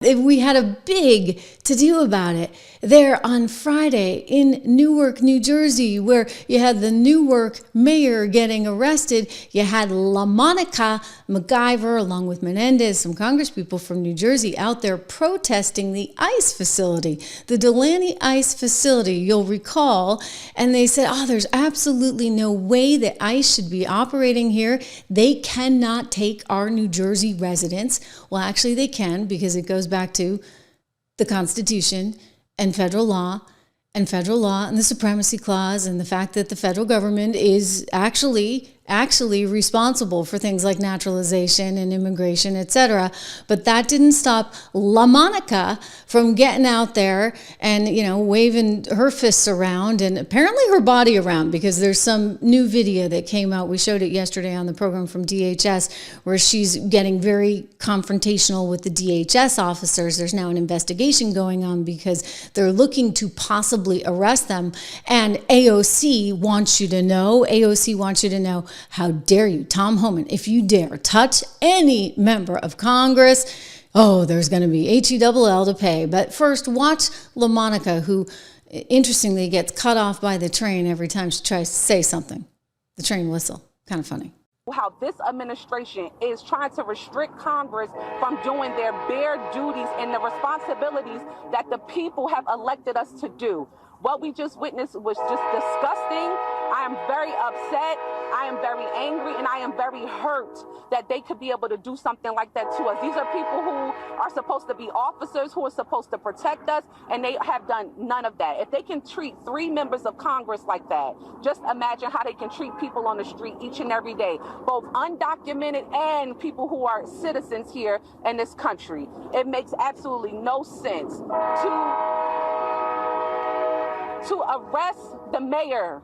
We had a big to-do about it there on Friday in Newark, New Jersey, where you had the Newark mayor getting arrested. You had LaMonica MacGyver, along with Menendez, some congresspeople from New Jersey, out there protesting the ICE facility, the Delaney ICE facility, you'll recall. And they said, there's absolutely no way that ICE should be operating here. They cannot take our New Jersey residents. Well, actually they can, because it goes back to the Constitution and federal law and the supremacy clause and the fact that the federal government is actually responsible for things like naturalization and immigration, etc. But that didn't stop LaMonica from getting out there and, waving her fists around and apparently her body around, because there's some new video that came out. We showed it yesterday on the program from DHS, where she's getting very confrontational with the DHS officers. There's now an investigation going on because they're looking to possibly arrest them. And AOC wants you to know, how dare you, Tom Homan, if you dare touch any member of Congress, there's going to be HELL to pay. But first, watch LaMonica, who interestingly gets cut off by the train every time she tries to say something. The train whistle. Kind of funny. How this administration is trying to restrict Congress from doing their bare duties and the responsibilities that the people have elected us to do. What we just witnessed was just disgusting. I am very upset. I am very angry, and I am very hurt that they could be able to do something like that to us. These are people who are supposed to be officers, who are supposed to protect us, and they have done none of that. If they can treat 3 members of Congress like that, just imagine how they can treat people on the street each and every day, both undocumented and people who are citizens here in this country. It makes absolutely no sense to arrest the mayor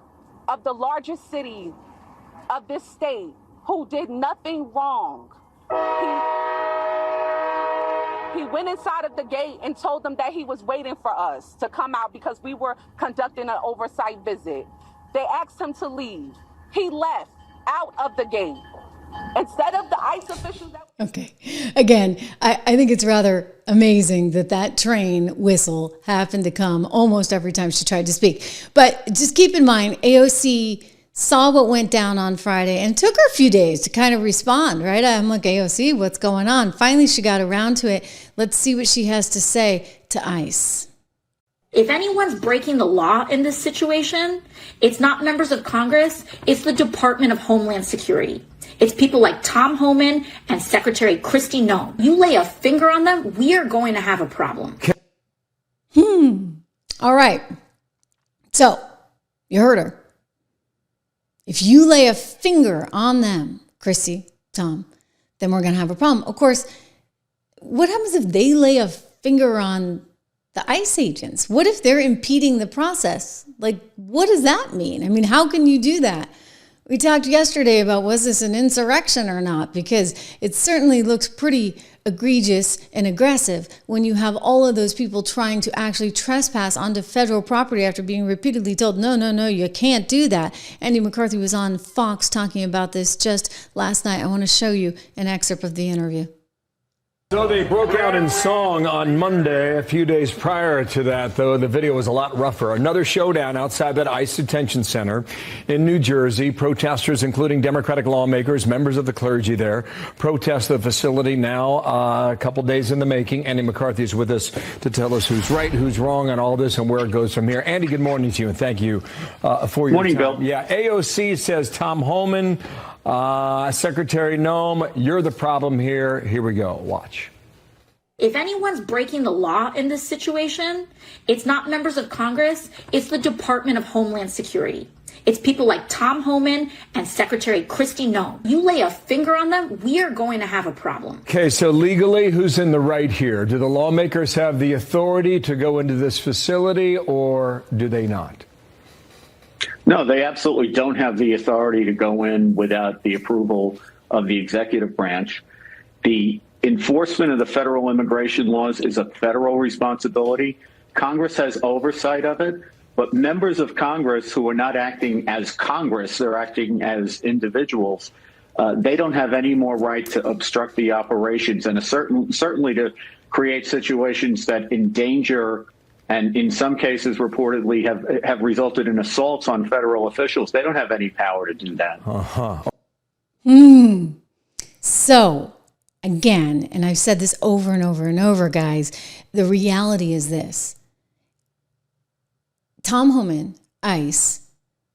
of the largest city of this state, who did nothing wrong. He went inside of the gate and told them that he was waiting for us to come out because we were conducting an oversight visit. They asked him to leave. He left out of the gate. Instead of the ICE officials that... Okay. Again, I think it's rather amazing that train whistle happened to come almost every time she tried to speak. But just keep in mind, AOC saw what went down on Friday, and it took her a few days to kind of respond, right? I'm like, AOC, what's going on? Finally, she got around to it. Let's see what she has to say to ICE. If anyone's breaking the law in this situation, it's not members of Congress, it's the Department of Homeland Security. It's people like Tom Homan and Secretary Kristi Noem. You lay a finger on them, we are going to have a problem. All right. So, you heard her. If you lay a finger on them, Kristi, Tom, then we're going to have a problem. Of course, what happens if they lay a finger on the ICE agents? What if they're impeding the process? Like, what does that mean? I mean, how can you do that? We talked yesterday about, was this an insurrection or not? Because it certainly looks pretty egregious and aggressive when you have all of those people trying to actually trespass onto federal property after being repeatedly told, no, you can't do that. Andy McCarthy was on Fox talking about this just last night. I want to show you an excerpt of the interview. So they broke out in song on Monday. A few days prior to that, though, the video was a lot rougher. Another showdown outside that ICE detention center in New Jersey. Protesters, including Democratic lawmakers, members of the clergy there, protest the facility now a couple days in the making. Andy McCarthy is with us to tell us who's right, who's wrong on all this and where it goes from here. Andy, good morning to you, and thank you for your morning, time. Bill. Yeah, AOC says Tom Homan, Secretary Noem, you're the problem here. Here we go. Watch. If anyone's breaking the law in this situation, it's not members of Congress, it's the Department of Homeland Security. It's people like Tom Homan and Secretary Kristi Noem. You lay a finger on them, we are going to have a problem. Okay, so legally, who's in the right here? Do the lawmakers have the authority to go into this facility, or do they not? No, they absolutely don't have the authority to go in without the approval of the executive branch. The enforcement of the federal immigration laws is a federal responsibility. Congress has oversight of it, but members of Congress who are not acting as Congress, they're acting as individuals, they don't have any more right to obstruct the operations and certainly to create situations that endanger and in some cases reportedly have resulted in assaults on federal officials. They don't have any power to do that. So, again, and I've said this over and over and over, guys, the reality is this. Tom Homan, ICE,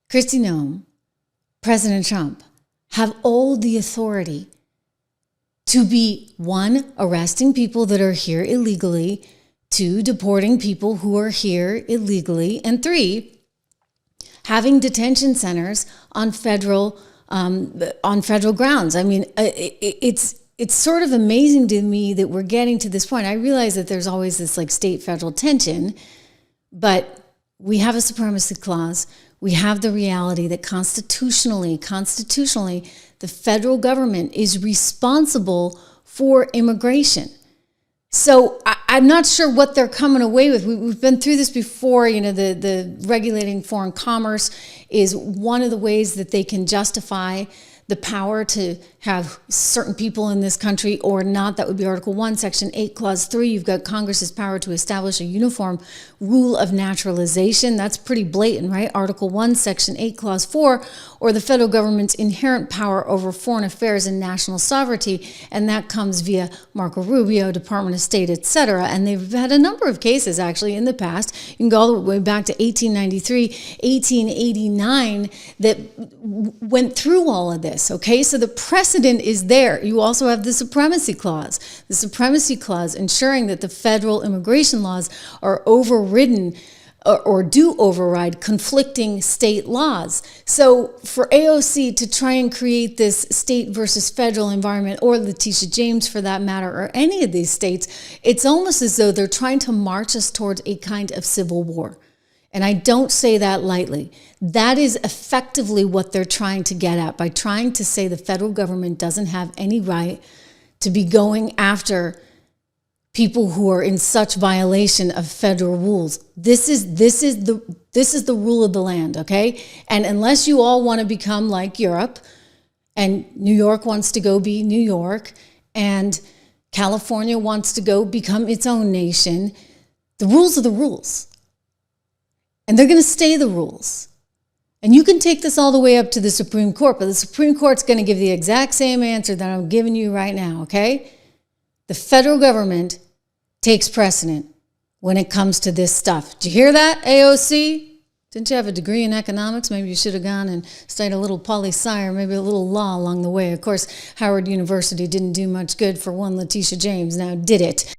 Kristi Noem, President Trump have all the authority to be, one, arresting people that are here illegally, two, deporting people who are here illegally, and three, having detention centers on federal grounds. I mean, it's sort of amazing to me that we're getting to this point. I realize that there's always this like state-federal tension, but we have a supremacy clause. We have the reality that constitutionally, the federal government is responsible for immigration. So I'm not sure what they're coming away with. We've been through this before. You know, the regulating foreign commerce is one of the ways that they can justify the power to have certain people in this country or not. That would be Article 1, Section 8, Clause 3. You've got Congress's power to establish a uniform rule of naturalization. That's pretty blatant, right? Article 1, Section 8, Clause 4, or the federal government's inherent power over foreign affairs and national sovereignty. And that comes via Marco Rubio, Department of State, etc. And they've had a number of cases actually in the past. You can go all the way back to 1893, 1889 that went through all of this. Okay, so the precedent is there. You also have the supremacy clause. The supremacy clause ensuring that the federal immigration laws are overridden or do override conflicting state laws. So for AOC to try and create this state versus federal environment, or Letitia James for that matter, or any of these states, it's almost as though they're trying to march us towards a kind of civil war. And I don't say that lightly. That is effectively what they're trying to get at by trying to say the federal government doesn't have any right to be going after people who are in such violation of federal rules. This is the rule of the land, okay? And unless you all want to become like Europe, and New York wants to go be New York, and California wants to go become its own nation, the rules are the rules. And they're going to stay the rules. And you can take this all the way up to the Supreme Court, but the Supreme Court's going to give the exact same answer that I'm giving you right now, okay? The federal government takes precedent when it comes to this stuff. Did you hear that, AOC? Didn't you have a degree in economics? Maybe you should have gone and studied a little poli-sci or maybe a little law along the way. Of course, Howard University didn't do much good for one Letitia James, now did it?